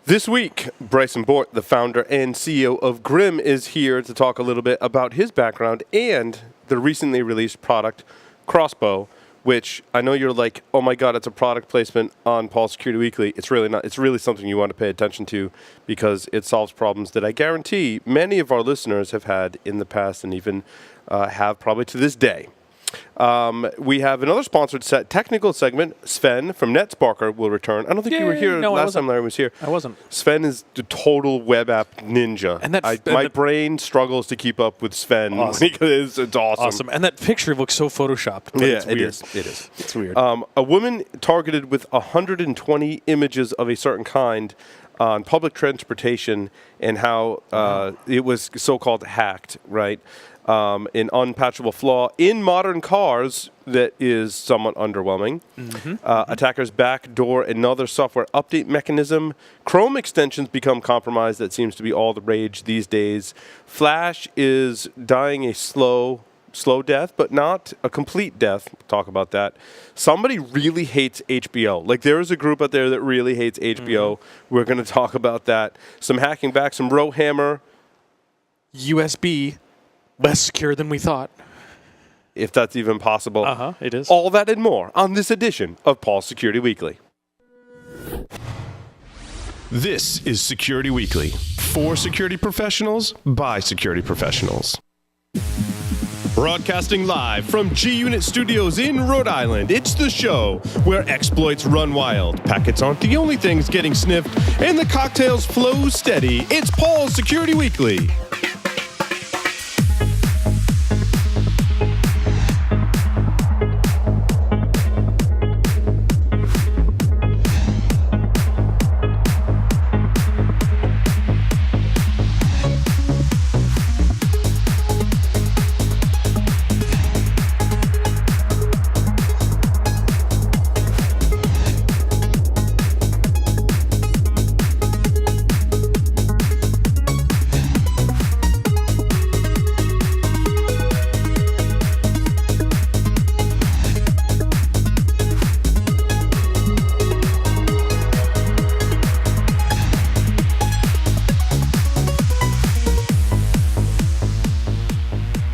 This week, Bryson Bort, the founder and CEO of Grimm, is here to talk a little bit about his background and the recently released product, Crossbow, which I know you're like, oh my God, it's a product placement on Paul Security Weekly. It's really not. It's really something you want to pay attention to because it solves problems that I guarantee many of our listeners have had in the past and even have probably to this day. We have another sponsored technical segment. Sven from NetSparker will return. I don't think you were here last time Larry was here. I wasn't. Sven is the total web app ninja. And my brain struggles to keep up with Sven. Awesome. Because it's awesome. And that picture looks so photoshopped. But Yeah, it's weird. it is. It's weird. A woman targeted with 120 images of a certain kind on public transportation and how it was so-called hacked, right? An unpatchable flaw in modern cars that is somewhat underwhelming. Attackers backdoor another software update mechanism. Chrome extensions become compromised. That seems to be all the rage these days. Flash is dying a slow death, but not a complete death. We'll talk about that. Somebody really hates HBO. Like, there is a group out there that really hates HBO. We're going to talk about that. Some hacking back, some Rowhammer. USB, less secure than we thought. If that's even possible. It is. All that and more on this edition of Paul's Security Weekly. This is Security Weekly. For security professionals, by security professionals. Broadcasting live from G-Unit Studios in Rhode Island, it's the show where exploits run wild, packets aren't the only things getting sniffed, and the cocktails flow steady. It's Paul's Security Weekly.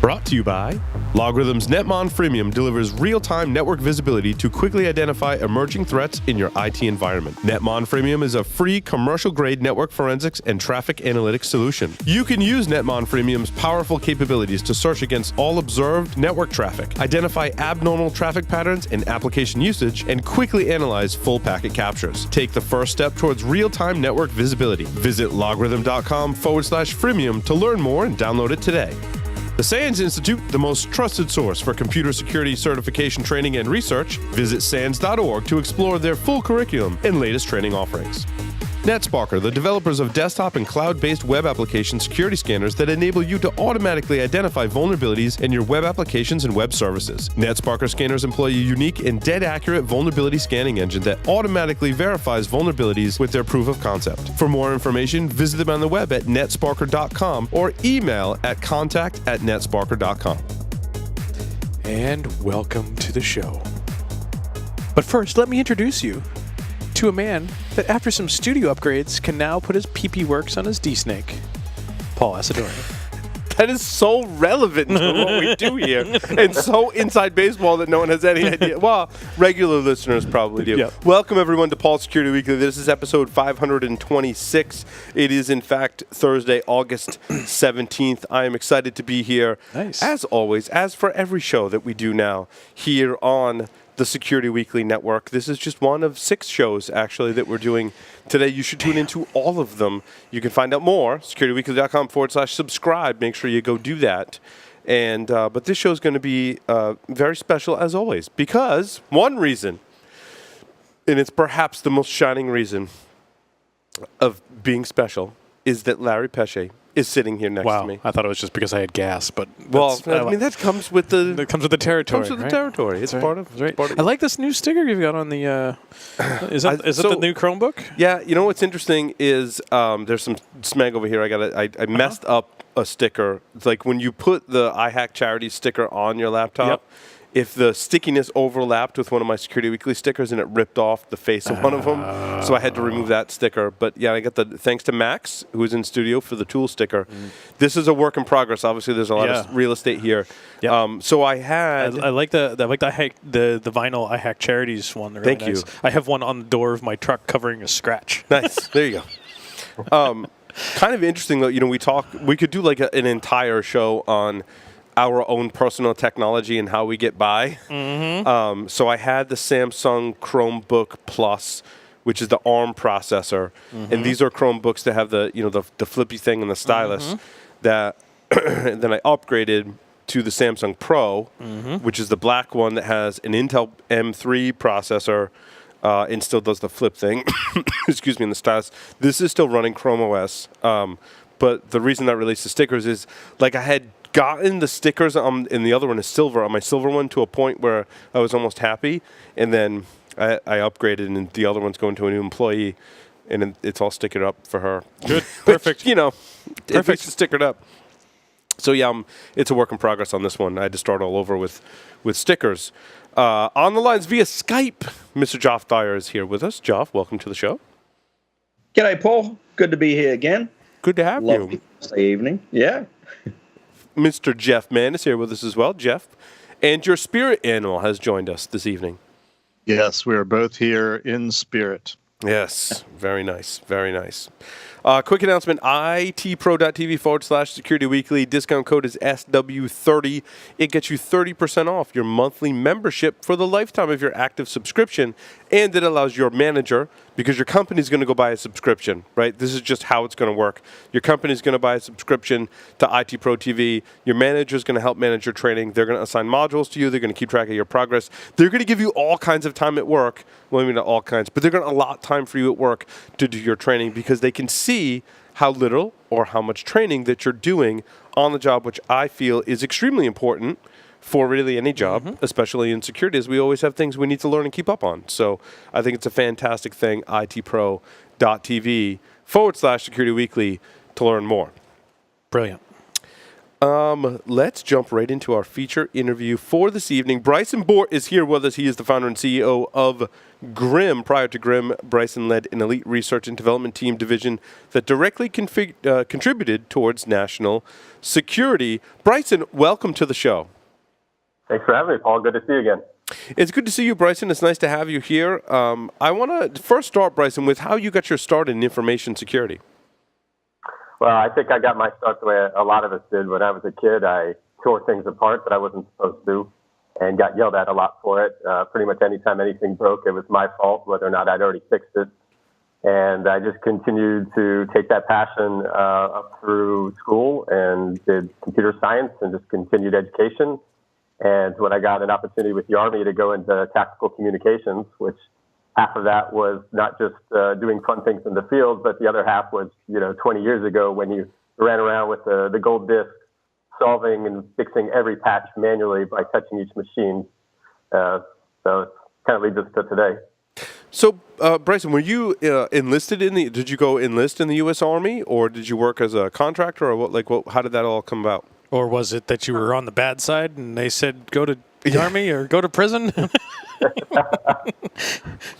Brought to you by Logarithm's Netmon Freemium delivers real-time network visibility to quickly identify emerging threats in your IT environment. Netmon Freemium is a free commercial-grade network forensics and traffic analytics solution. You can use Netmon Freemium's powerful capabilities to search against all observed network traffic, identify abnormal traffic patterns and application usage, and quickly analyze full packet captures. Take the first step towards real-time network visibility. Visit logarithm.com/freemium to learn more and download it today. The SANS Institute, the most trusted source for computer security certification training and research. Visit SANS.org to explore their full curriculum and latest training offerings. NetSparker, the developers of desktop and cloud-based web application security scanners that enable you to automatically identify vulnerabilities in your web applications and web services. NetSparker scanners employ a unique and dead-accurate vulnerability scanning engine that automatically verifies vulnerabilities with their proof of concept. For more information, visit them on the web at netsparker.com or email at contact@netsparker.com. And welcome to the show. But first, let me introduce you to a man that after some studio upgrades can now put his PP works on his D-Snake. Paul Asadorian. That is so relevant to what we do here and so inside baseball that no one has any idea. Well, regular listeners probably do. Yep. Welcome, everyone, to Paul's Security Weekly. This is episode 526. It is, in fact, Thursday, August 17th. I am excited to be here, as always, as for every show that we do now here on the Security Weekly Network. This is just one of 6 shows, actually, that we're doing today. You should tune into all of them. You can find out more, securityweekly.com/subscribe. Make sure you go do that. And but this show is going to be very special, as always, because one reason, and it's perhaps the most shining reason of being special, is that Larry Pesce is sitting here next to me. I thought it was just because I had gas, but I mean that comes with the territory. Comes with the territory. It's part of. Right. I like this new sticker you've got on the. Is it the new Chromebook? Yeah. You know what's interesting is there's some smeg over here. I messed up a sticker. It's like when you put the iHack charity sticker on your laptop. Yep. if the stickiness overlapped with one of my Security Weekly stickers and it ripped off the face of one of them. So I had to remove that sticker. But yeah, I got the thanks to Max, who was in studio for the tool sticker. This is a work in progress. Obviously, there's a lot of real estate here. Yep. So I had. I like the vinyl I Hack Charities one. They're really Thank you. nice. I have one on the door of my truck covering a scratch. Nice. There you go. Kind of interesting though. We could do like an entire show on our own personal technology and how we get by. So I had the Samsung Chromebook Plus, which is the ARM processor, and these are Chromebooks that have the flippy thing and the stylus. That and then I upgraded to the Samsung Pro, which is the black one that has an Intel M3 processor. And still does the flip thing, excuse me, in the stylus. This is still running Chrome OS, but the reason that released the stickers is, like, I had gotten the stickers and the other one is silver, on my silver one, to a point where I was almost happy, and then I upgraded, and the other one's going to a new employee, and it's all stickered up for her. Good, perfect. At least it's stickered up. So yeah, it's a work in progress on this one. I had to start all over with stickers. On the lines via Skype, Mr. Joff Dyer is here with us. Joff, welcome to the show. G'day, Paul. Good to be here again. Good to have Lovely you. Thursday evening. Yeah. Mr. Jeff Mann is here with us as well. Jeff, and your spirit animal has joined us this evening. Yes, we are both here in spirit. Yes, very nice, very nice. Quick announcement, itpro.tv/Security Weekly. Discount code is SW30. It gets you 30% off your monthly membership for the lifetime of your active subscription, and it allows your manager, because your company's going to go buy a subscription, right? This is just how it's going to work. Your company's going to buy a subscription to IT Pro TV. Your manager's going to help manage your training. They're going to assign modules to you. They're going to keep track of your progress. They're going to give you all kinds of time at work. Well, maybe not all kinds, but they're going to allot time for you at work to do your training, because they can see how little or how much training that you're doing on the job, which I feel is extremely important for really any job, especially in security, as we always have things we need to learn and keep up on. So I think it's a fantastic thing, itpro.tv/Security Weekly, to learn more. Brilliant. Let's jump right into our feature interview for this evening. Bryson Bort is here with us. He is the founder and CEO of Grimm. Prior to Grimm, Bryson led an elite research and development team division that directly contributed towards national security. Bryson, welcome to the show. Thanks for having me, Paul. Good to see you again. It's good to see you, Bryson. It's nice to have you here. I want to first start, Bryson, with how you got your start in information security. Well, I think I got my start the way a lot of us did. When I was a kid, I tore things apart that I wasn't supposed to and got yelled at a lot for it. Pretty much anytime anything broke, it was my fault, whether or not I'd already fixed it. And I just continued to take that passion up through school and did computer science and just continued education. And when I got an opportunity with the Army to go into tactical communications, which half of that was not just doing fun things in the field, but the other half was, 20 years ago when you ran around with the gold disc, solving and fixing every patch manually by touching each machine. So it kind of leads us to today. So, Bryson, were you enlisted did you go enlist in the U.S. Army, or did you work as a contractor, or how did that all come about? Or was it that you were on the bad side and they said go to the Army or go to prison? All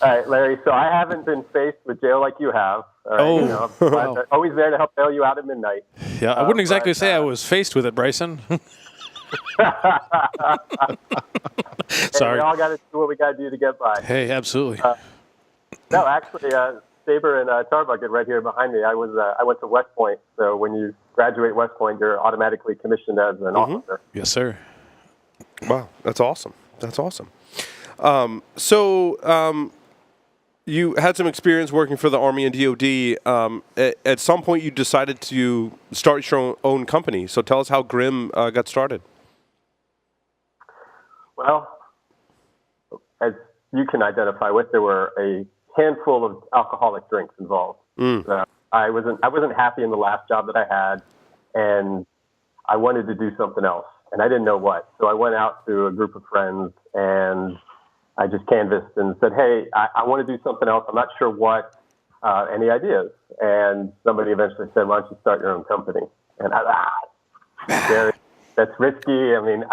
right, Larry. So I haven't been faced with jail like you have. All right, wow. I'm always there to help bail you out at midnight. Yeah, I wouldn't exactly say I was faced with it, Bryson. Sorry. We all got to do what we got to do to get by. Hey, absolutely. No, actually, Sabre and Tarbucket right here behind me. I went to West Point. So when you graduate West Point, you're automatically commissioned as an officer. Yes, sir. Wow, that's awesome. That's awesome. You had some experience working for the Army and DoD. At some point, you decided to start your own company. So tell us how Grimm got started. Well, as you can identify with, there were a handful of alcoholic drinks involved. I wasn't happy in the last job that I had, and I wanted to do something else, and I didn't know what. So I went out to a group of friends, and I just canvassed and said, hey, I want to do something else. I'm not sure what, any ideas? And somebody eventually said, why don't you start your own company? And that's risky. I mean,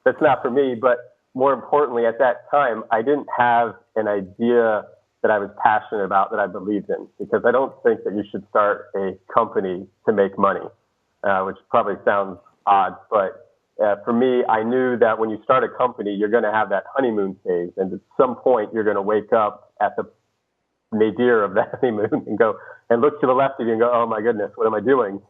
that's not for me. But more importantly, at that time, I didn't have an idea that I was passionate about, that I believed in, because I don't think that you should start a company to make money, which probably sounds odd, but for me, I knew that when you start a company, you're going to have that honeymoon phase, and at some point, you're going to wake up at the nadir of that honeymoon and go and look to the left of you and go, oh my goodness, what am I doing?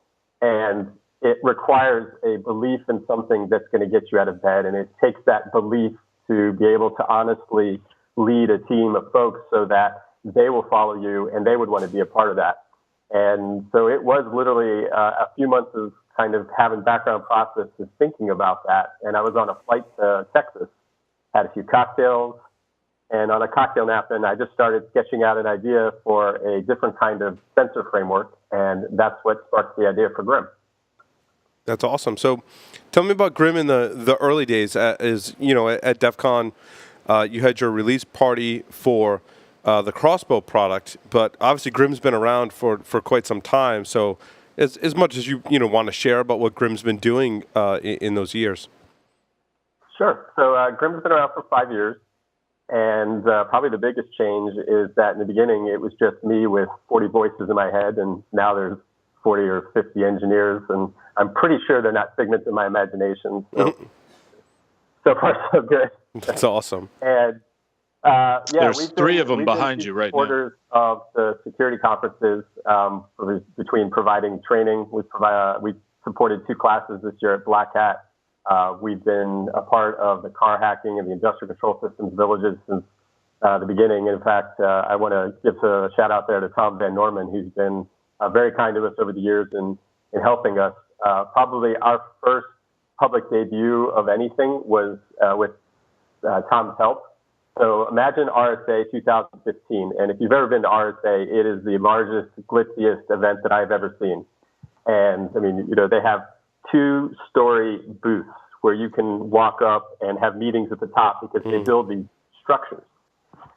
And it requires a belief in something that's going to get you out of bed. And it takes that belief to be able to honestly lead a team of folks so that they will follow you and they would want to be a part of that. And so it was literally a few months of kind of having background processes thinking about that. And I was on a flight to Texas, had a few cocktails, and on a cocktail napkin, I just started sketching out an idea for a different kind of sensor framework. And that's what sparked the idea for Grimm. That's awesome. So tell me about Grimm in the early days. At DEF CON, you had your release party for the crossbow product, but obviously Grimm's been around for quite some time. So as much as you want to share about what Grimm's been doing in those years. Sure. So Grimm's been around for 5 years. And probably the biggest change is that in the beginning, it was just me with 40 voices in my head. And now there's 40 or 50 engineers. And I'm pretty sure they're not figments in my imagination. So, so far, so good. That's awesome. And there's three of them behind you right now. Supporters of the security conferences between providing training. We supported 2 classes this year at Black Hat. We've been a part of the car hacking and the industrial control systems villages since the beginning. In fact, I want to give a shout out there to Tom Van Norman, who's been very kind to us over the years in helping us. Probably our first public debut of anything was with Tom's help. So imagine RSA 2015. And if you've ever been to RSA, it is the largest, glitziest event that I've ever seen. And I mean, they have 2-story booths where you can walk up and have meetings at the top because they build these structures.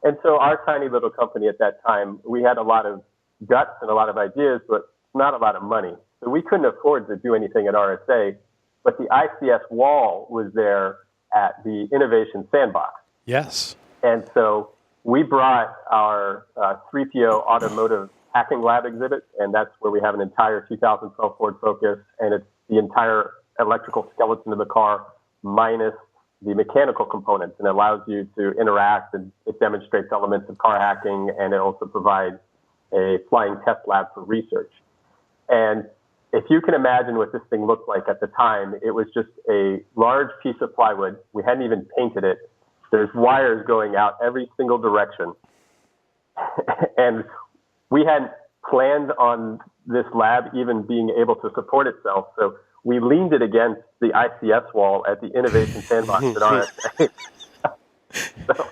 And so our tiny little company at that time, we had a lot of guts and a lot of ideas, but not a lot of money. So we couldn't afford to do anything at RSA, but the ICS wall was there at the Innovation Sandbox. Yes. And so we brought our 3PO automotive hacking lab exhibit, and that's where we have an entire 2012 Ford Focus, and it's the entire electrical skeleton of the car minus the mechanical components, and it allows you to interact, and it demonstrates elements of car hacking, and it also provides a flying test lab for research. And if you can imagine what this thing looked like at the time, it was just a large piece of plywood. We hadn't even painted it. There's wires going out every single direction. And we hadn't planned on this lab even being able to support itself. So we leaned it against the ICS wall at the Innovation Sandbox at RSA. So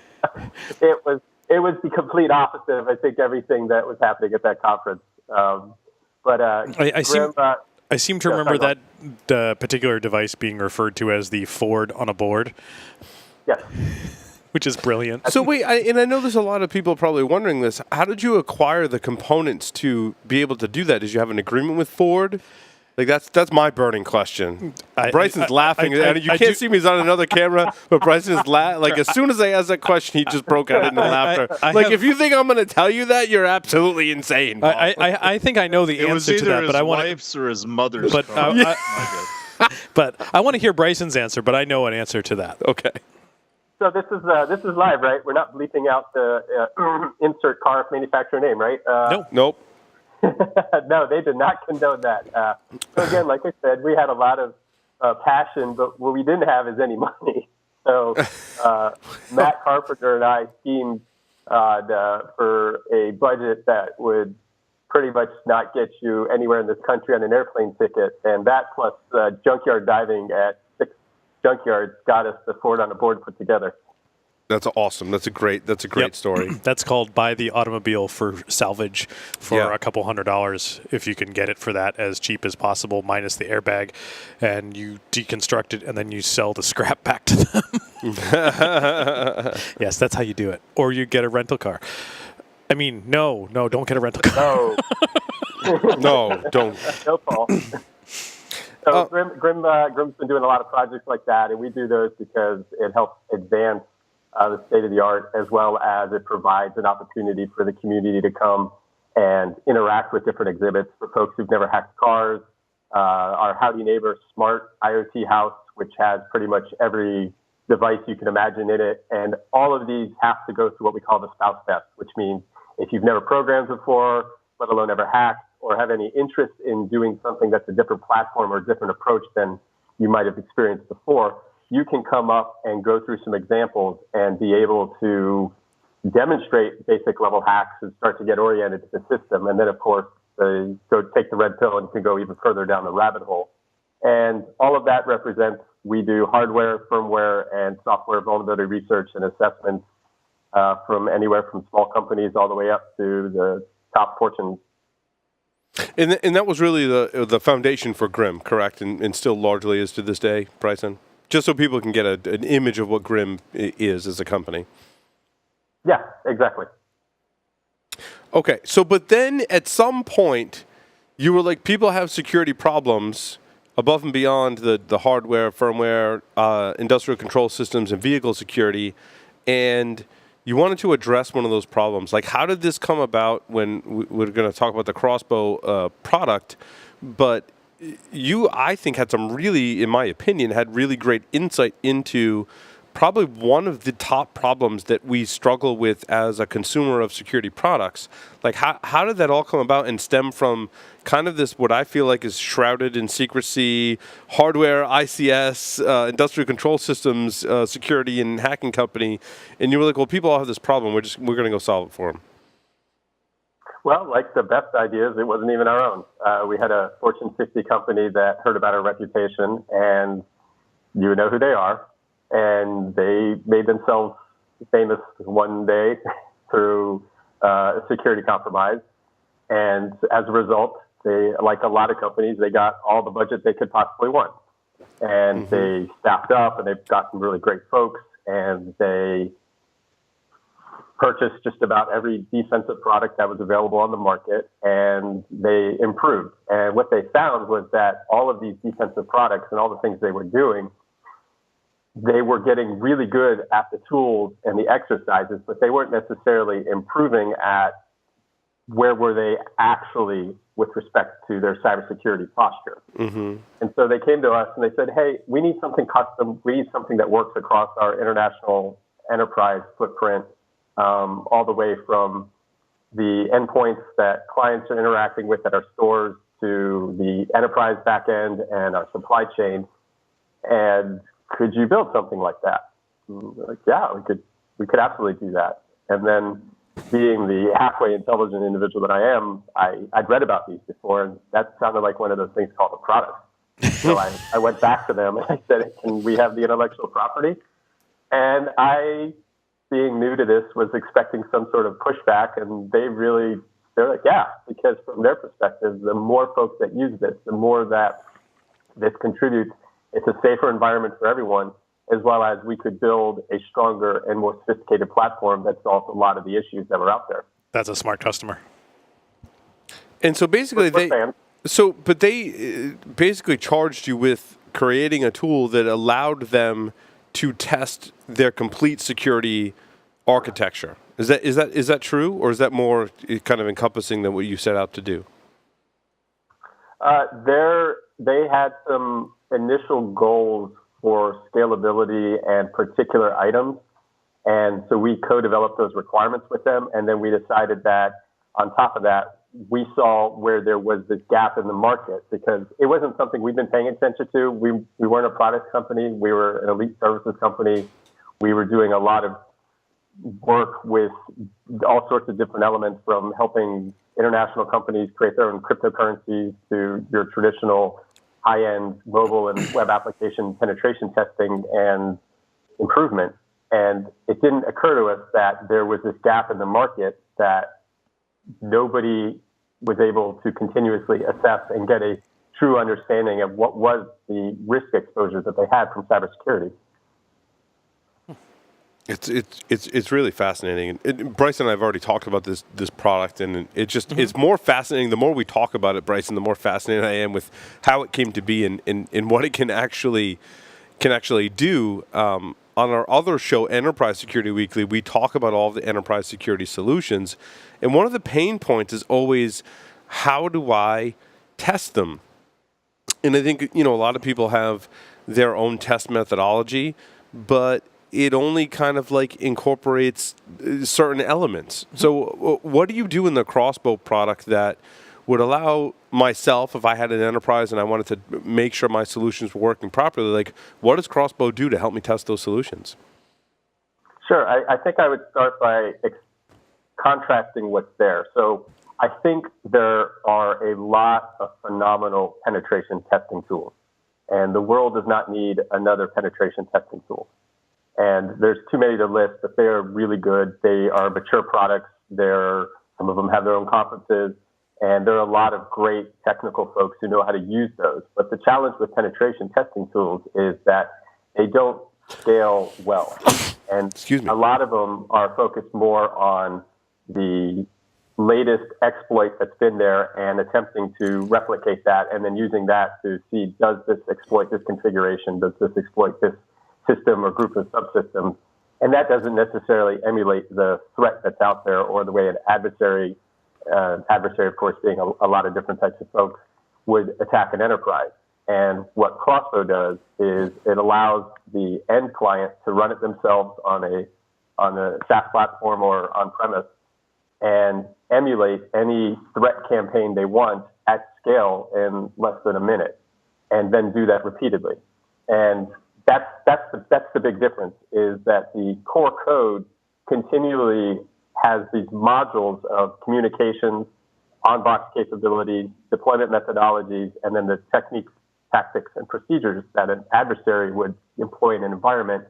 it was the complete opposite of, I think, everything that was happening at that conference. I seem to remember that particular device being referred to as the Ford on a board. Yes. Which is brilliant. So wait, I know there's a lot of people probably wondering this. How did you acquire the components to be able to do that? Did you have an agreement with Ford? Like that's my burning question. Bryson's laughing. You can't see me; he's on another camera. But Bryson's like as soon as I asked that question, he just broke out into laughter. If you think I'm going to tell you that, you're absolutely insane. Paul. I think I know the answer to that, but I want wife's or his mother's. But I want to hear Bryson's answer. But I know an answer to that. Okay. So this is live, right? We're not bleeping out the insert car manufacturer name, right? Nope. No, they did not condone that. So again, like I said, we had a lot of passion, but what we didn't have is any money. So Matt Carpenter and I schemed for a budget that would pretty much not get you anywhere in this country on an airplane ticket, and that plus junkyard diving at 6 junkyards got us the Ford on a board put together. That's awesome. That's a great story. That's called buy the automobile for salvage for a couple $100 if you can get it for that as cheap as possible minus the airbag, and you deconstruct it and then you sell the scrap back to them. Yes, that's how you do it. Or you get a rental car. I mean, no, don't get a rental car. No. No, don't. No, Paul. So Grimm's been doing a lot of projects like that, and we do those because it helps advance the state of the art, as well as it provides an opportunity for the community to come and interact with different exhibits for folks who've never hacked cars. Our Howdy Neighbor Smart IoT House, which has pretty much every device you can imagine in it. And all of these have to go through what we call the spouse test, which means if you've never programmed before, let alone ever hacked, or have any interest in doing something that's a different platform or a different approach than you might have experienced before, you can come up and go through some examples and be able to demonstrate basic level hacks and start to get oriented to the system. And then, of course, go take the red pill and you can go even further down the rabbit hole. And all of that represents, we do hardware, firmware, and software vulnerability research and assessments from anywhere from small companies all the way up to the top Fortune. And that was really the foundation for Grimm, correct? And still largely is to this day, Bryson? Just so people can get an image of what Grimm is as a company. Yeah, exactly. Okay, so but then at some point, you were like, people have security problems above and beyond the hardware, firmware, industrial control systems, and vehicle security, and you wanted to address one of those problems. Like, how did this come about when we're going to talk about the Crossbow product, but you, I think, had some really, in my opinion, had really great insight into probably one of the top problems that we struggle with as a consumer of security products. Like, how did that all come about and stem from kind of this, what I feel like is shrouded in secrecy, hardware, ICS, industrial control systems, security and hacking company, and you were like, well, people all have this problem, we're going to go solve it for them. Well, like the best ideas, it wasn't even our own. We had a Fortune 50 company that heard about our reputation, and you know who they are. And they made themselves famous one day through a security compromise. And as a result, they, like a lot of companies, they got all the budget they could possibly want. And they staffed up, and they've got some really great folks, and they purchased just about every defensive product that was available on the market, and they improved. And what they found was that all of these defensive products and all the things they were doing, they were getting really good at the tools and the exercises, but they weren't necessarily improving at where were they actually with respect to their cybersecurity posture. And so they came to us and they said, hey, we need something custom. We need something that works across our international enterprise footprint, all the way from the endpoints that clients are interacting with at our stores to the enterprise backend and our supply chain. And could you build something like that? We're like, yeah, we could absolutely do that. And then, being the halfway intelligent individual that I am, I'd read about these before, and that sounded like one of those things called a product. So I went back to them and I said, can we have the intellectual property? And I, being new to this, was expecting some sort of pushback, and they're like, yeah, because from their perspective, the more folks that use this, the more that this contributes. It's a safer environment for everyone, as well as we could build a stronger and more sophisticated platform that solves a lot of the issues that were out there. That's a smart customer. And so basically they basically charged you with creating a tool that allowed them to test their complete security architecture. Is that true, or is that more kind of encompassing than what you set out to do? They had some initial goals for scalability and particular items. And so we co-developed those requirements with them. And then we decided that on top of that, we saw where there was this gap in the market, because it wasn't something we've been paying attention to. We weren't a product company. We were an elite services company. We were doing a lot of work with all sorts of different elements, from helping international companies create their own cryptocurrencies to your traditional high-end mobile and web application penetration testing and improvement. And it didn't occur to us that there was this gap in the market that nobody was able to continuously assess and get a true understanding of what was the risk exposure that they had from cybersecurity. It's really fascinating. Bryson and I have already talked about this product, and it's more fascinating. The more we talk about it, Bryson, the more fascinated I am with how it came to be and what it can actually do. On our other show, Enterprise Security Weekly, we talk about all of the enterprise security solutions, and one of the pain points is always, how do I test them? And I think a lot of people have their own test methodology, but it only kind of like incorporates certain elements. So what do you do in the Crossbow product that would allow myself, if I had an enterprise and I wanted to make sure my solutions were working properly, like what does Crossbow do to help me test those solutions? Sure. I think I would start by contrasting what's there. So I think there are a lot of phenomenal penetration testing tools, and the world does not need another penetration testing tool. And there's too many to list, but they are really good. They are mature products. Some of them have their own conferences, and there are a lot of great technical folks who know how to use those. But the challenge with penetration testing tools is that they don't scale well. And a lot of them are focused more on the latest exploit that's been there and attempting to replicate that, and then using that to see, does this exploit this configuration? Does this exploit this system or group of subsystems? And that doesn't necessarily emulate the threat that's out there or the way an adversary, of course, being a lot of different types of folks, would attack an enterprise. And what Crossbow does is it allows the end client to run it themselves on a SaaS platform or on-premise and emulate any threat campaign they want at scale in less than a minute, and then do that repeatedly. And that's the big difference, is that the core code continually has these modules of communications, on-box capabilities, deployment methodologies, and then the techniques, tactics, and procedures that an adversary would employ in an environment.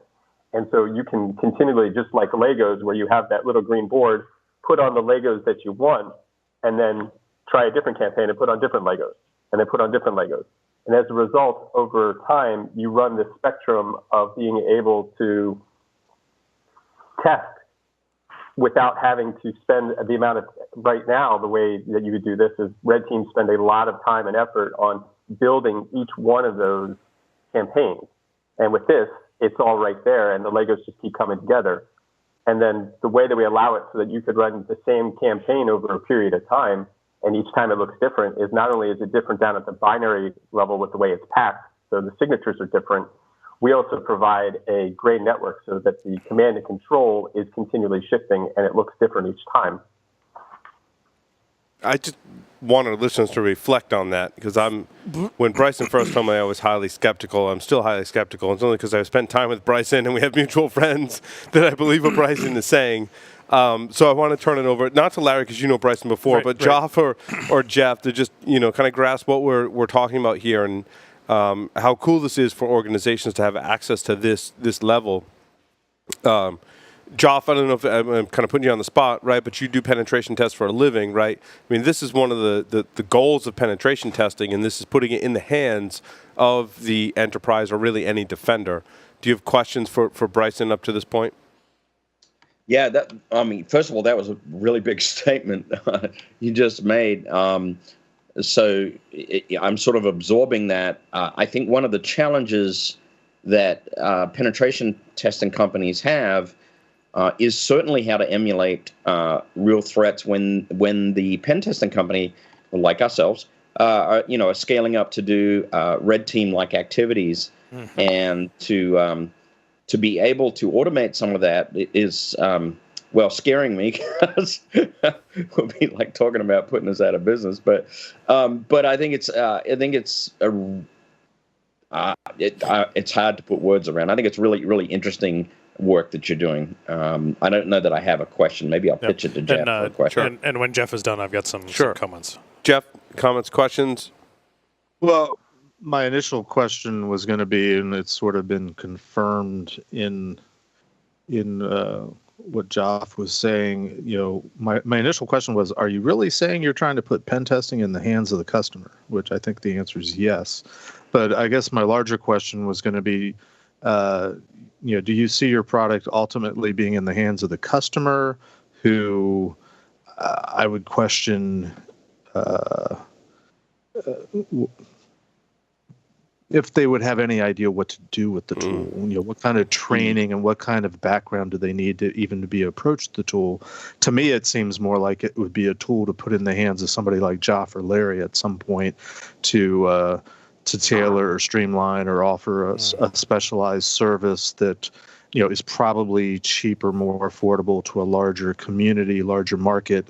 And so you can continually, just like Legos, where you have that little green board, put on the Legos that you want, and then try a different campaign and put on different Legos, and then put on different Legos. And as a result, over time, you run the spectrum of being able to test without having to spend the amount of, right now, the way that you would do this is red teams spend a lot of time and effort on building each one of those campaigns. And with this, it's all right there, and the Legos just keep coming together. And then the way that we allow it so that you could run the same campaign over a period of time, and each time it looks different, is not only is it different down at the binary level with the way it's packed, so the signatures are different, we also provide a gray network so that the command and control is continually shifting and it looks different each time. I just want our listeners to reflect on that, because when Bryson first told me I was highly skeptical, I'm still highly skeptical. It's only because I've spent time with Bryson and we have mutual friends that I believe what Bryson is saying. So I want to turn it over, not to Larry, because you know Bryson before, but Joff or Jeff, to just kind of grasp what we're talking about here, and how cool this is for organizations to have access to this level. Joff, I don't know if I'm kind of putting you on the spot, right? But you do penetration tests for a living, right? I mean, this is one of the goals of penetration testing, and this is putting it in the hands of the enterprise or really any defender. Do you have questions for Bryson up to this point? Yeah, first of all, that was a really big statement you just made. So I'm sort of absorbing that. I think one of the challenges that penetration testing companies have is certainly how to emulate real threats when the pen testing company, like ourselves, are scaling up to do red team-like activities, and to be able to automate some of that is scaring me, because it would be like talking about putting us out of business. But I think it's hard to put words around. I think it's really, really interesting work that you're doing. I don't know that I have a question. Maybe I'll pitch it to Jeff for a question. And when Jeff is done, I've got some comments. Jeff, comments, questions? Well, my initial question was going to be, and it's sort of been confirmed in what Joff was saying. My initial question was, are you really saying you're trying to put pen testing in the hands of the customer? Which I think the answer is yes. But I guess my larger question was going to be, do you see your product ultimately being in the hands of the customer, who I would question if they would have any idea what to do with the tool? What kind of training and what kind of background do they need to even to be approached the tool? To me, it seems more like it would be a tool to put in the hands of somebody like Joff or Larry at some point to tailor or streamline or offer a specialized service that is probably cheaper, more affordable to a larger community, larger market.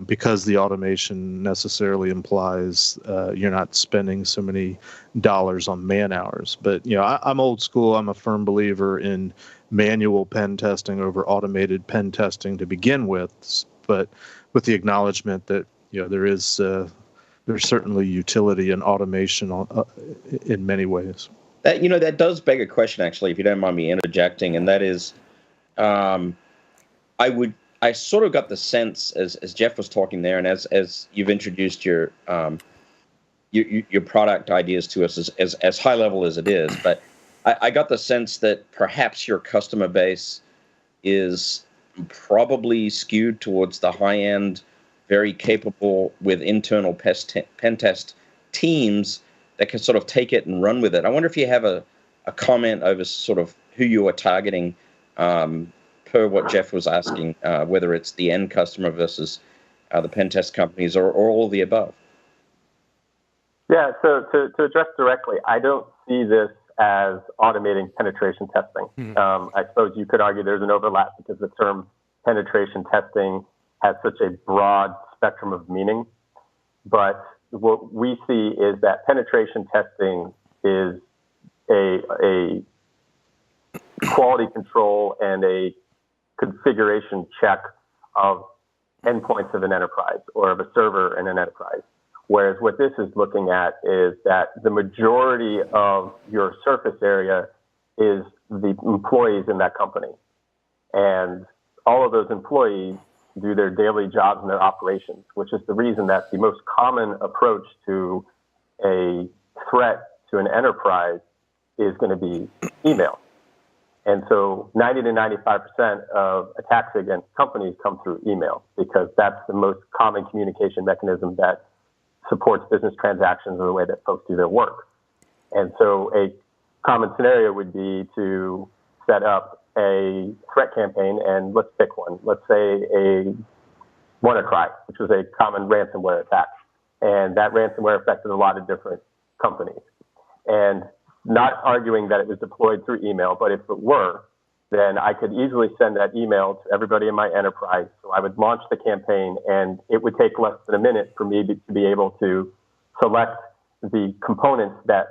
Because the automation necessarily implies you're not spending so many dollars on man hours. But I'm old school. I'm a firm believer in manual pen testing over automated pen testing to begin with, but with the acknowledgement that there's certainly utility in automation in many ways. That does beg a question, actually, if you don't mind me interjecting, and that is, I sort of got the sense, as Jeff was talking there, and as you've introduced your product ideas to us as high level as it is, but I got the sense that perhaps your customer base is probably skewed towards the high end, very capable with internal pen test teams that can sort of take it and run with it. I wonder if you have a comment over sort of who you are targeting. Per what Jeff was asking, whether it's the end customer versus the pen test companies or all of the above. Yeah, so to address directly, I don't see this as automating penetration testing. I suppose you could argue there's an overlap because the term penetration testing has such a broad spectrum of meaning. But what we see is that penetration testing is a quality control and a configuration check of endpoints of an enterprise or of a server in an enterprise. Whereas what this is looking at is that the majority of your surface area is the employees in that company. And all of those employees do their daily jobs and their operations, which is the reason that the most common approach to a threat to an enterprise is going to be email. And so 90 to 95% of attacks against companies come through email because that's the most common communication mechanism that supports business transactions or the way that folks do their work. And so a common scenario would be to set up a threat campaign, and let's pick one. Let's say a WannaCry, which was a common ransomware attack. And that ransomware affected a lot of different companies. And not arguing that it was deployed through email, but if it were, then I could easily send that email to everybody in my enterprise. So I would launch the campaign, and it would take less than a minute for me to be able to select the components that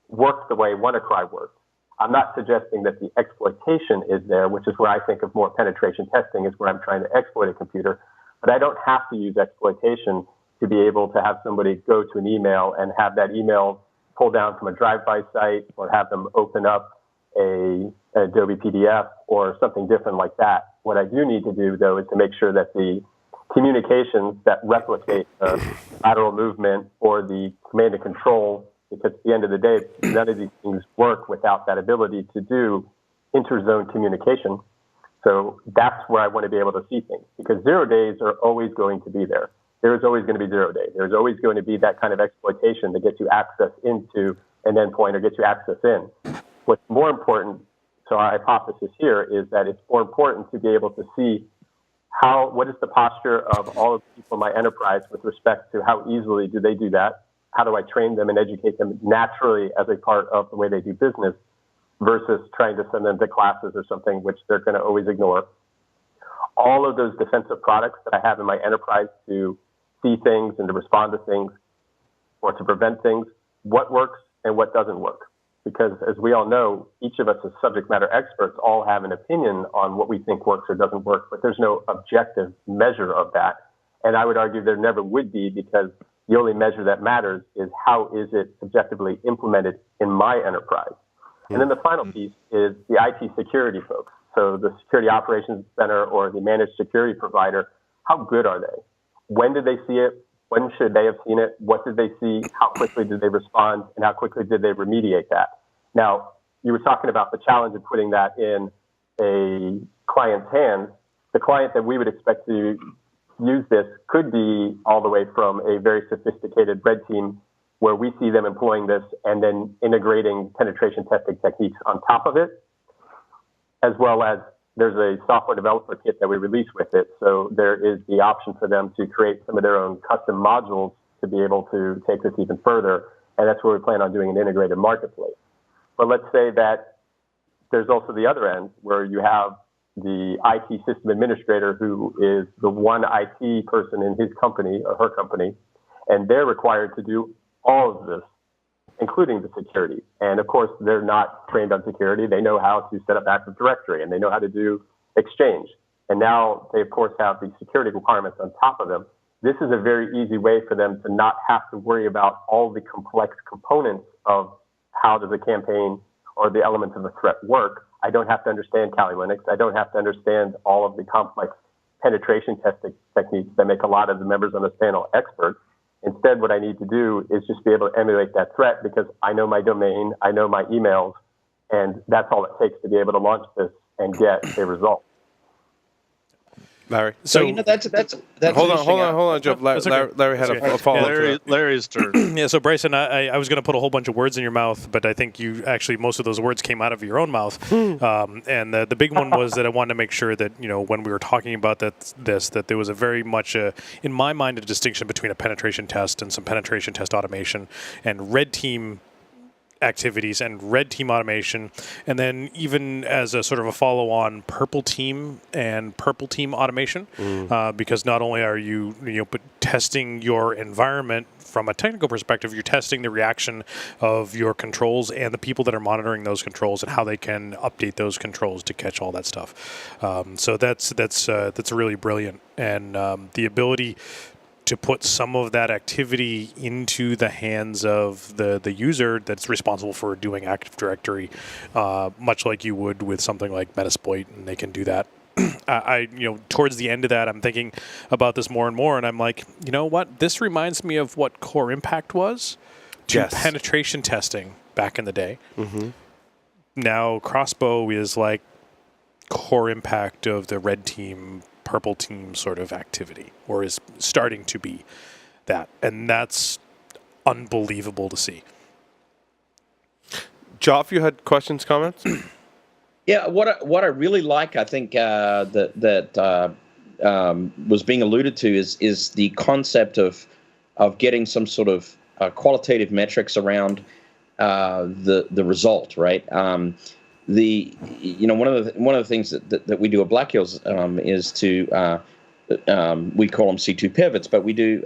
work the way WannaCry works. I'm not suggesting that the exploitation is there, which is where I think of more penetration testing, is where I'm trying to exploit a computer. But I don't have to use exploitation to be able to have somebody go to an email and have that email pull down from a drive-by site, or have them open up an Adobe PDF or something different like that. What I do need to do, though, is to make sure that the communications that replicate the lateral movement or the command and control, because at the end of the day, none of these things work without that ability to do interzone communication. So that's where I want to be able to see things, because 0 days are always going to be there. There is always going to be 0 day. There's always going to be that kind of exploitation that gets you access into an endpoint or gets you access in. What's more important, so our hypothesis here is that it's more important to be able to see what is the posture of all of the people in my enterprise with respect to how easily do they do that? How do I train them and educate them naturally as a part of the way they do business versus trying to send them to classes or something which they're going to always ignore. All of those defensive products that I have in my enterprise to see things and to respond to things or to prevent things, what works and what doesn't work. Because as we all know, each of us as subject matter experts all have an opinion on what we think works or doesn't work, but there's no objective measure of that. And I would argue there never would be, because the only measure that matters is how is it subjectively implemented in my enterprise. And then the final piece is the IT security folks. So the security operations center or the managed security provider, how good are they? When did they see it? When should they have seen it? What did they see? How quickly did they respond? And how quickly did they remediate that? Now, you were talking about the challenge of putting that in a client's hands. The client that we would expect to use this could be all the way from a very sophisticated red team where we see them employing this and then integrating penetration testing techniques on top of it, as well as there's a software developer kit that we release with it. So there is the option for them to create some of their own custom modules to be able to take this even further. And that's where we plan on doing an integrated marketplace. But let's say that there's also the other end where you have the IT system administrator who is the one IT person in his company or her company, and they're required to do all of this, including the security. And of course, they're not trained on security. They know how to set up Active Directory and they know how to do Exchange. And now they, of course, have the security requirements on top of them. This is a very easy way for them to not have to worry about all the complex components of how does a campaign or the elements of a threat work. I don't have to understand Kali Linux. I don't have to understand all of the complex penetration testing techniques that make a lot of the members on this panel experts. Instead, what I need to do is just be able to emulate that threat because I know my domain, I know my emails, and that's all it takes to be able to launch this and get a result. Larry. So that's hold on, Joe. Larry had a follow-up. Larry's turn. Yeah, so Bryson, I was going to put a whole bunch of words in your mouth, but I think you actually, most of those words came out of your own mouth. And the big one was that I wanted to make sure that, when we were talking about that there was a very much, in my mind, a distinction between a penetration test and some penetration test automation and red team activities and red team automation, and then even as a sort of a follow-on purple team and purple team automation, because not only are you testing your environment from a technical perspective, you're testing the reaction of your controls and the people that are monitoring those controls and how they can update those controls to catch all that stuff. So that's really brilliant, and the ability to put some of that activity into the hands of the user that's responsible for doing Active Directory, much like you would with something like Metasploit, and they can do that. Towards the end of that, I'm thinking about this more and more, and I'm like, you know what? This reminds me of what Core Impact was to penetration testing back in the day. Mm-hmm. Now Crossbow is like Core Impact of the red team, purple team sort of activity, or is starting to be that. And that's unbelievable to see. Joff, you had questions, comments? Yeah, what I really like, I think that was being alluded to is the concept of getting some sort of qualitative metrics around the result, right? One of the things that we do at Black Hills is to we call them C2 pivots, but we do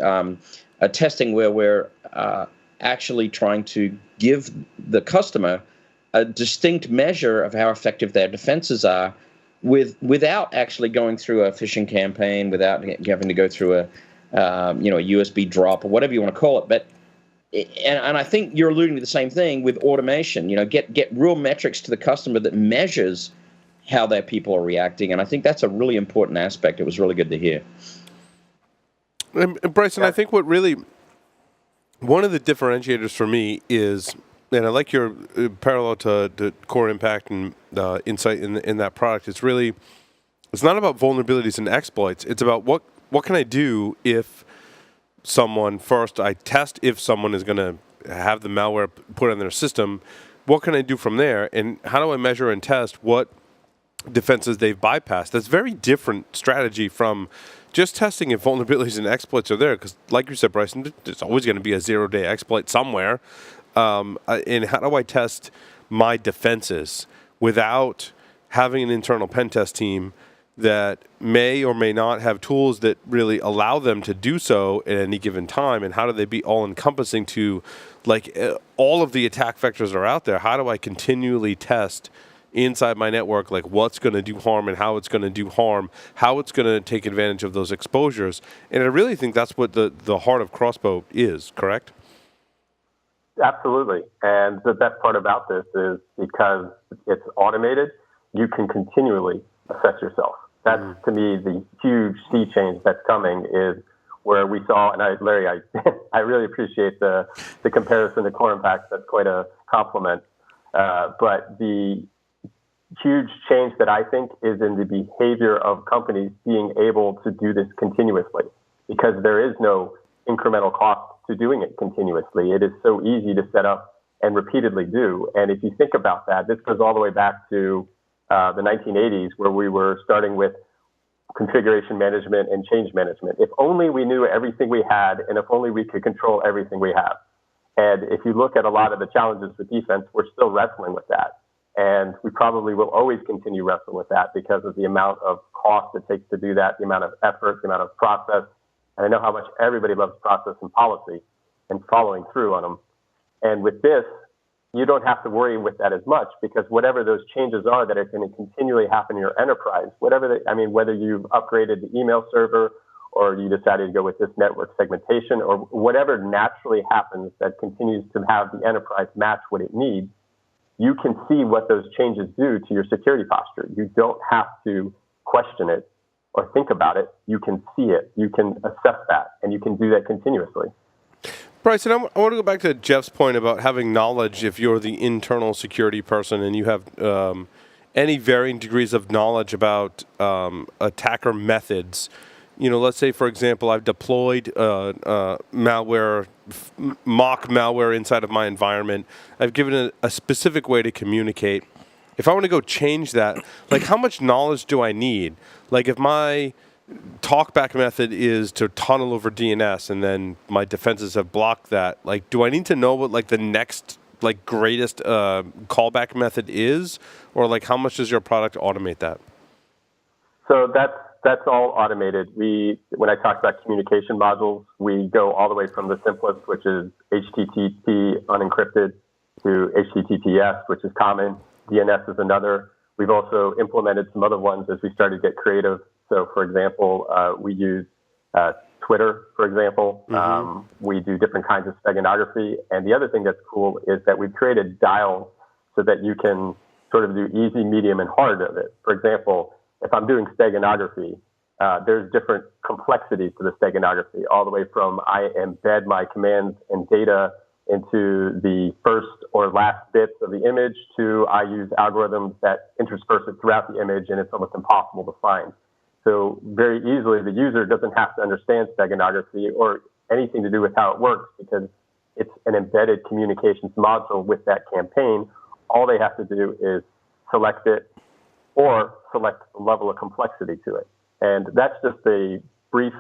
a testing where we're actually trying to give the customer a distinct measure of how effective their defenses are, without actually going through a phishing campaign, without having to go through a USB drop or whatever you want to call it, but. And I think you're alluding to the same thing with automation. Get real metrics to the customer that measures how their people are reacting, and I think that's a really important aspect. It was really good to hear. And Bryson, I think one of the differentiators for me is, and I like your parallel to Core Impact and insight in that product. It's not about vulnerabilities and exploits. It's about what can I do if I test if someone is going to have the malware put on their system. What can I do from there? And how do I measure and test what defenses they've bypassed? That's a very different strategy from just testing if vulnerabilities and exploits are there. Because like you said, Bryson, there's always going to be a zero-day exploit somewhere. And how do I test my defenses without having an internal pen test team that may or may not have tools that really allow them to do so at any given time? And how do they be all-encompassing to, all of the attack vectors are out there? How do I continually test inside my network, what's going to do harm and how it's going to do harm, how it's going to take advantage of those exposures? And I really think that's what the heart of Crossbow is, correct? Absolutely. And the best part about this is because it's automated, you can continually assess yourself. That's, to me, the huge sea change that's coming is where we saw, and Larry, I really appreciate the comparison to Core Impact. That's quite a compliment. But the huge change that I think is in the behavior of companies being able to do this continuously, because there is no incremental cost to doing it continuously. It is so easy to set up and repeatedly do. And if you think about that, this goes all the way back to the 1980s, where we were starting with configuration management and change management. If only we knew everything we had, and if only we could control everything we have. And if you look at a lot of the challenges with defense, we're still wrestling with that. And we probably will always continue wrestling with that because of the amount of cost it takes to do that, the amount of effort, the amount of process. And I know how much everybody loves process and policy and following through on them. And with this, you don't have to worry with that as much, because whatever those changes are that are going to continually happen in your enterprise, whether you've upgraded the email server or you decided to go with this network segmentation or whatever naturally happens that continues to have the enterprise match what it needs, you can see what those changes do to your security posture. You don't have to question it or think about it. You can see it. You can assess that, and you can do that continuously. Bryson, I want to go back to Jeff's point about having knowledge if you're the internal security person and you have any varying degrees of knowledge about attacker methods. You know, let's say, for example, I've deployed malware, mock malware inside of my environment. I've given it a specific way to communicate. If I want to go change that, like, how much knowledge do I need? Like, if my talkback method is to tunnel over DNS and then my defenses have blocked that, like, do I need to know what, like, the next, like, greatest callback method is? Or, like, how much does your product automate that? So that's all automated. When I talk about communication modules, we go all the way from the simplest, which is HTTP unencrypted, to HTTPS, which is common. DNS is another. We've also implemented some other ones as we started to get creative. So, for example, we use Twitter, for example. Mm-hmm. We do different kinds of steganography. And the other thing that's cool is that we've created dials so that you can sort of do easy, medium, and hard of it. For example, if I'm doing steganography, there's different complexities to the steganography, all the way from I embed my commands and data into the first or last bits of the image to I use algorithms that intersperse it throughout the image, and it's almost impossible to find. So very easily, the user doesn't have to understand steganography or anything to do with how it works, because it's an embedded communications module with that campaign. All they have to do is select it or select the level of complexity to it. And that's just a brief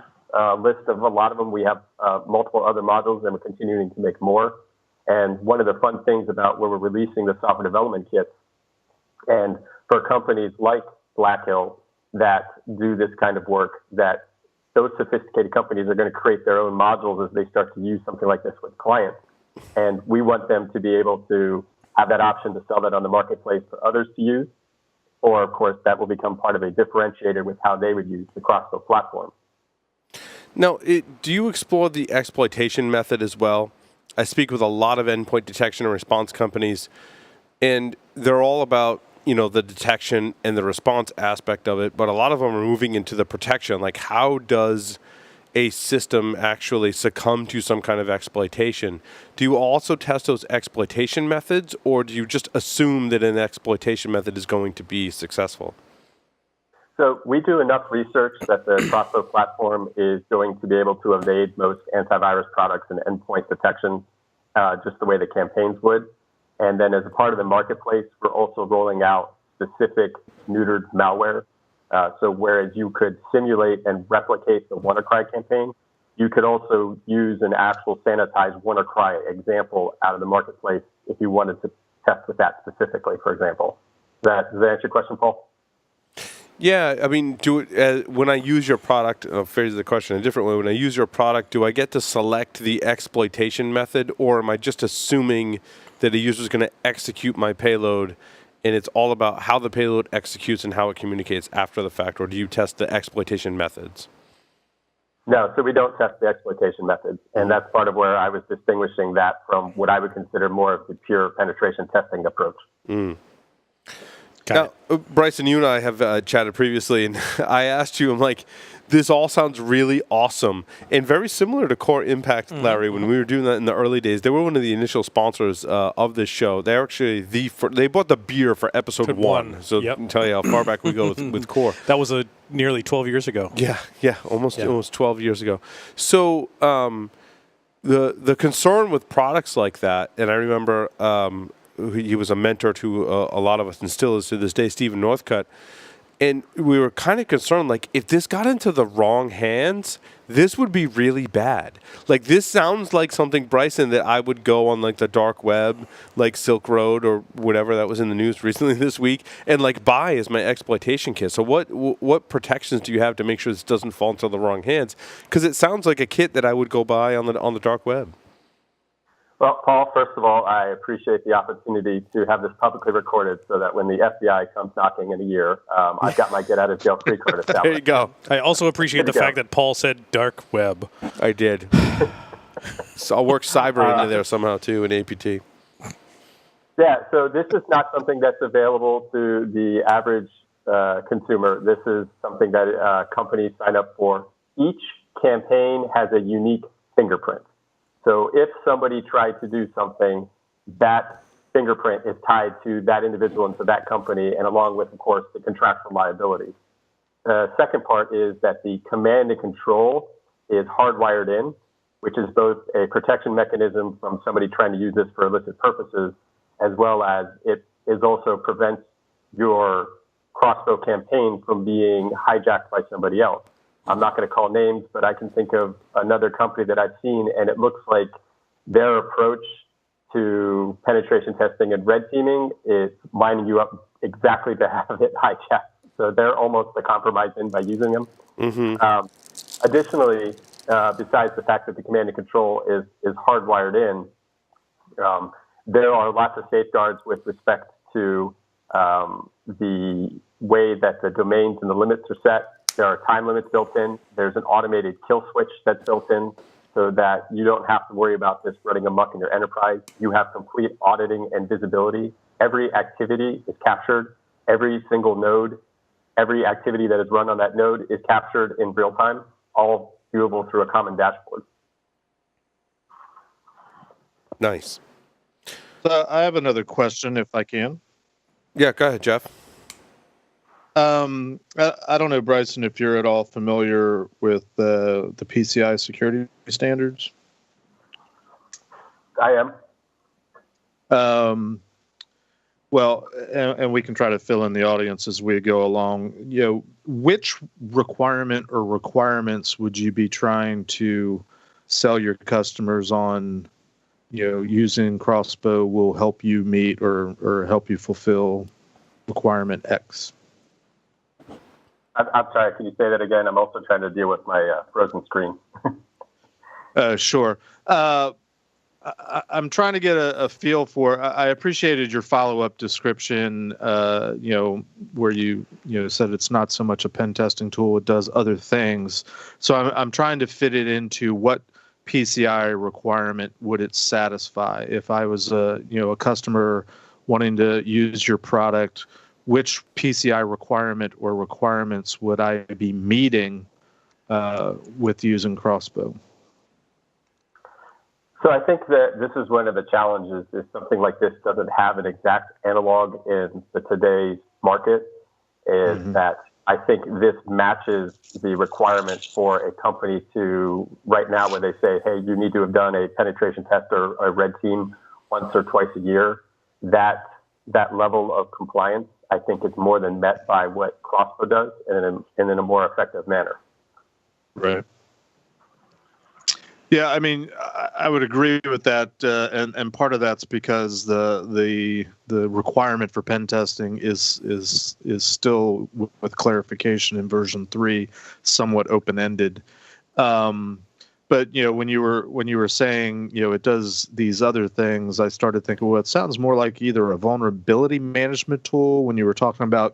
list of a lot of them. We have multiple other modules, and we're continuing to make more. And one of the fun things about where we're releasing the software development kits, and for companies like Black Hill that do this kind of work, that those sophisticated companies are going to create their own modules as they start to use something like this with clients. And we want them to be able to have that option to sell that on the marketplace for others to use. Or, of course, that will become part of a differentiator with how they would use the Crossbow platform. Now, do you explore the exploitation method as well? I speak with a lot of endpoint detection and response companies, and they're all about, you know, the detection and the response aspect of it, but a lot of them are moving into the protection. Like, how does a system actually succumb to some kind of exploitation? Do you also test those exploitation methods, or do you just assume that an exploitation method is going to be successful? So we do enough research that the Crossbow platform is going to be able to evade most antivirus products and endpoint detection, just the way the campaigns would. And then as a part of the marketplace, we're also rolling out specific neutered malware. So whereas you could simulate and replicate the WannaCry campaign, you could also use an actual sanitized WannaCry example out of the marketplace if you wanted to test with that specifically, for example. Does that answer your question, Paul? Yeah, I mean, when I use your product, I'll phrase the question a different way. When I use your product, do I get to select the exploitation method, or am I just assuming that a user is going to execute my payload, and it's all about how the payload executes and how it communicates after the fact, or do you test the exploitation methods? No, so we don't test the exploitation methods, and that's part of where I was distinguishing that from what I would consider more of the pure penetration testing approach. Mm. Now, Bryson, you and I have chatted previously, and I asked you, I'm like, this all sounds really awesome and very similar to Core Impact, Larry. When we were doing that in the early days, they were one of the initial sponsors of this show. They're actually they bought the beer for episode 1. So I can tell you how far back we go with Core. That was nearly 12 years ago. Yeah, almost 12 years ago. So the concern with products like that, and I remember he was a mentor to a lot of us and still is to this day, Stephen Northcutt. And we were kind of concerned, like, if this got into the wrong hands, this would be really bad. Like, this sounds like something, Bryson, that I would go on, like, the dark web, like Silk Road or whatever that was in the news recently this week, and, like, buy as my exploitation kit. So what protections do you have to make sure this doesn't fall into the wrong hands? Because it sounds like a kit that I would go buy on the dark web. Well, Paul, first of all, I appreciate the opportunity to have this publicly recorded so that when the FBI comes knocking in a year, I've got my get-out-of-jail-free card established. There you go. I also appreciate the fact that Paul said dark web. I did. So I'll work cyber into there somehow, too, in APT. Yeah, so this is not something that's available to the average consumer. This is something that companies sign up for. Each campaign has a unique fingerprint. So if somebody tried to do something, that fingerprint is tied to that individual and to that company, and along with, of course, the contractual liability. The second part is that the command and control is hardwired in, which is both a protection mechanism from somebody trying to use this for illicit purposes, as well as it is also prevents your crossbow campaign from being hijacked by somebody else. I'm not going to call names, but I can think of another company that I've seen, and it looks like their approach to penetration testing and red teaming is lining you up exactly to have it hijacked. So they're almost a compromise in by using them. Additionally, besides the fact that the command and control is hardwired in, there are lots of safeguards with respect to the way that the domains and the limits are set. There are time limits built in. There's an automated kill switch that's built in so that you don't have to worry about this running amok in your enterprise. You have complete auditing and visibility. Every activity is captured. Every single node, every activity that is run on that node is captured in real time, all viewable through a common dashboard. Nice. So I have another question, if I can. Yeah, go ahead, Jeff. I don't know, Bryson, if you're at all familiar with the PCI security standards. I am. Well, and we can try to fill in the audience as we go along. You know, which requirement or requirements would you be trying to sell your customers on? You know, using Crossbow will help you meet or help you fulfill requirement X. I'm sorry, can you say that again? I'm also trying to deal with my frozen screen. Sure. I'm trying to get a feel for. I appreciated your follow-up description. You know, where you said it's not so much a pen testing tool; it does other things. So I'm trying to fit it into what PCI requirement would it satisfy? If I was a customer wanting to use your product, which PCI requirement or requirements would I be meeting with using Crossbow? So I think that this is one of the challenges, is something like this doesn't have an exact analog in today's market, is that I think this matches the requirements for a company to, right now where they say, hey, you need to have done a penetration test or a red team once or twice a year. That level of compliance, I think, is more than met by what Crossbow does and in a more effective manner. Right. Yeah, I mean, I would agree with that, and part of that's because the requirement for pen testing is still, with clarification in version 3, somewhat open-ended. But when you were saying it does these other things, I started thinking, well, it sounds more like either a vulnerability management tool. When you were talking about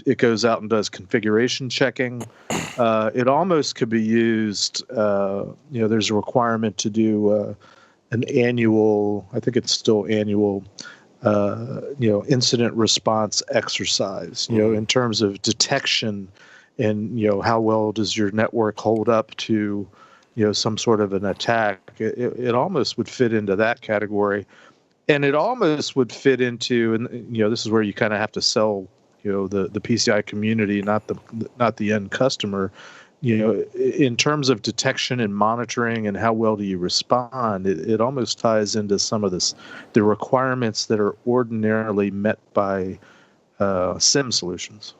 it goes out and does configuration checking. It almost could be used. There's a requirement to do an annual. I think it's still annual. Incident response exercise. In terms of detection and how well does your network hold up to some sort of an attack. It almost would fit into that category, and it almost would fit into, and this is where you kind of have to sell the PCI community, not the end customer. In terms of detection and monitoring and how well do you respond, it almost ties into some of the requirements that are ordinarily met by SIEM solutions.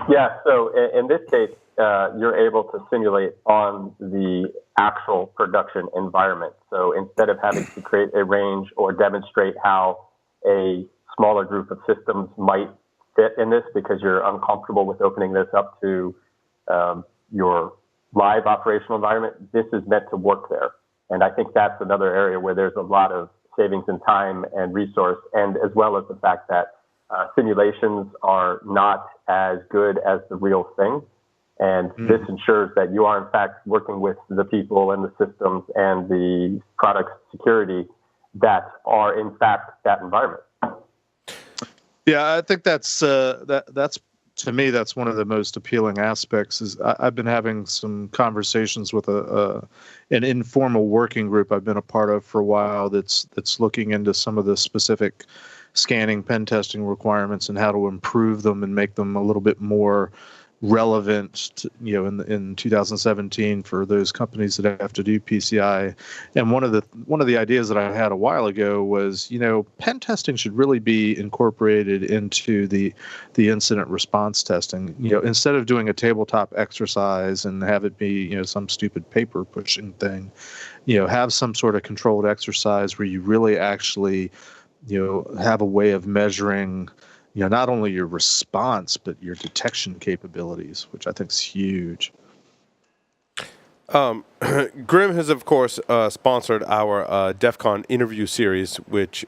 Yeah, so in this case, you're able to simulate on the actual production environment. So instead of having to create a range or demonstrate how a smaller group of systems might fit in this, because you're uncomfortable with opening this up to your live operational environment, this is meant to work there. And I think that's another area where there's a lot of savings in time and resource, and as well as the fact that simulations are not as good as the real thing. And this ensures that you are, in fact, working with the people and the systems and the product security that are, in fact, that environment. Yeah, I think that's to me, that's one of the most appealing aspects. Is I've been having some conversations with an informal working group I've been a part of for a while that's looking into some of the specific scanning pen testing requirements and how to improve them and make them a little bit more relevant to, in 2017 for those companies that have to do PCI. And one of the ideas that I had a while ago was, pen testing should really be incorporated into the incident response testing. Instead of doing a tabletop exercise and have it be, some stupid paper pushing thing, have some sort of controlled exercise where you really actually, have a way of measuring not only your response, but your detection capabilities, which I think is huge. Grimm has, of course, sponsored our DEF CON interview series, which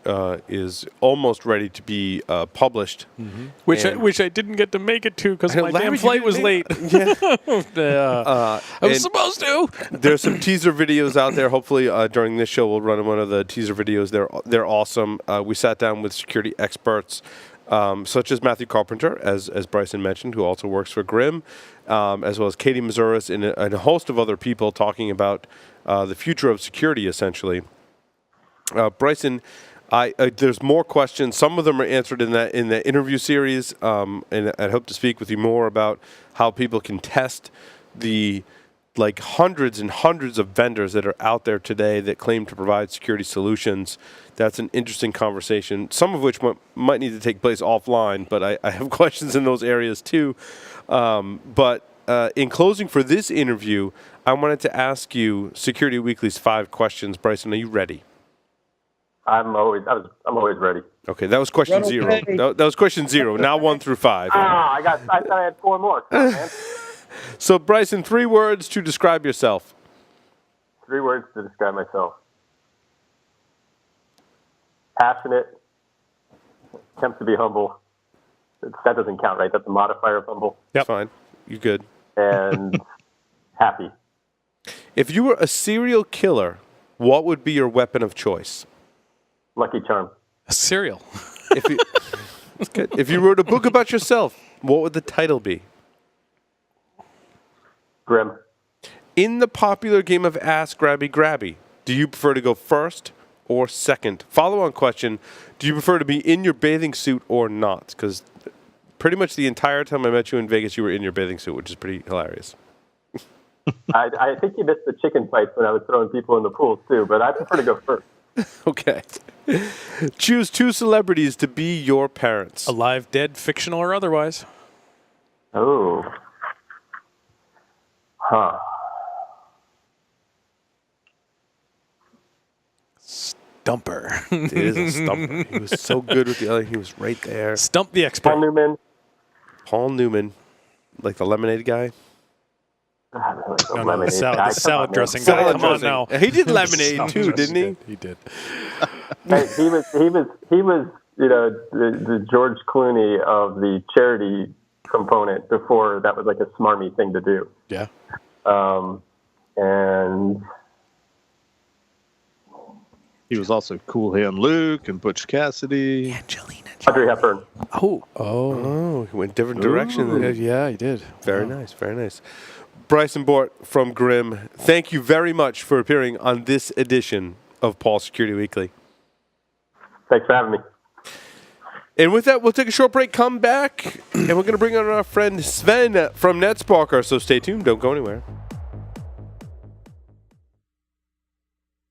is almost ready to be published. Mm-hmm. Which I didn't get to make it to because my damn Larry, flight was late. I was supposed to. There's some teaser videos out there. Hopefully, during this show, we'll run one of the teaser videos. They're awesome. We sat down with security experts, such as Matthew Carpenter, as Bryson mentioned, who also works for Grimm, as well as Katie Mazuris and a host of other people talking about the future of security, essentially. Bryson, there's more questions. Some of them are answered in the interview series, and I'd hope to speak with you more about how people can test the hundreds and hundreds of vendors that are out there today that claim to provide security solutions. That's an interesting conversation, some of which might need to take place offline, but I have questions in those areas too. But in closing for this interview, I wanted to ask you Security Weekly's 5 questions. Bryson, are you ready? I'm always ready. Okay, that was question 0. That was question 0. Now 1 through 5. I thought I had 4 more. Come on, man. So, Bryson, 3 words to describe yourself. 3 words to describe myself. Passionate. Attempt to be humble. That doesn't count, right? That's a modifier of humble. Yep. Fine. You good. And happy. If you were a serial killer, what would be your weapon of choice? Lucky Charm. A cereal. If you wrote a book about yourself, what would the title be? Grimm. In the popular game of Ask Grabby Grabby, do you prefer to go first or second? Follow-on question, do you prefer to be in your bathing suit or not? Because pretty much the entire time I met you in Vegas, you were in your bathing suit, which is pretty hilarious. I think you missed the chicken fights when I was throwing people in the pools too, but I prefer to go first. Okay. Choose 2 celebrities to be your parents. Alive, dead, fictional, or otherwise. Oh. Huh. Stumper. It is a stumper. He was so good with the other. He was right there. Stump the expert. Paul Newman. Like the lemonade guy? No, the salad dressing guy. Come on now. He did lemonade too, didn't he? He did. Hey, he was the George Clooney of the charity component before that was like a smarmy thing to do. Yeah. And he was also Cool Hand Luke and Butch Cassidy. Angelina Audrey Hepburn. Oh, he went different direction. Yeah, he did. Very nice, very nice. Bryson Bort from Grimm, thank you very much for appearing on this edition of Paul Security Weekly. Thanks for having me. And with that, we'll take a short break, come back, and we're going to bring on our friend Sven from NetSparker. So stay tuned. Don't go anywhere.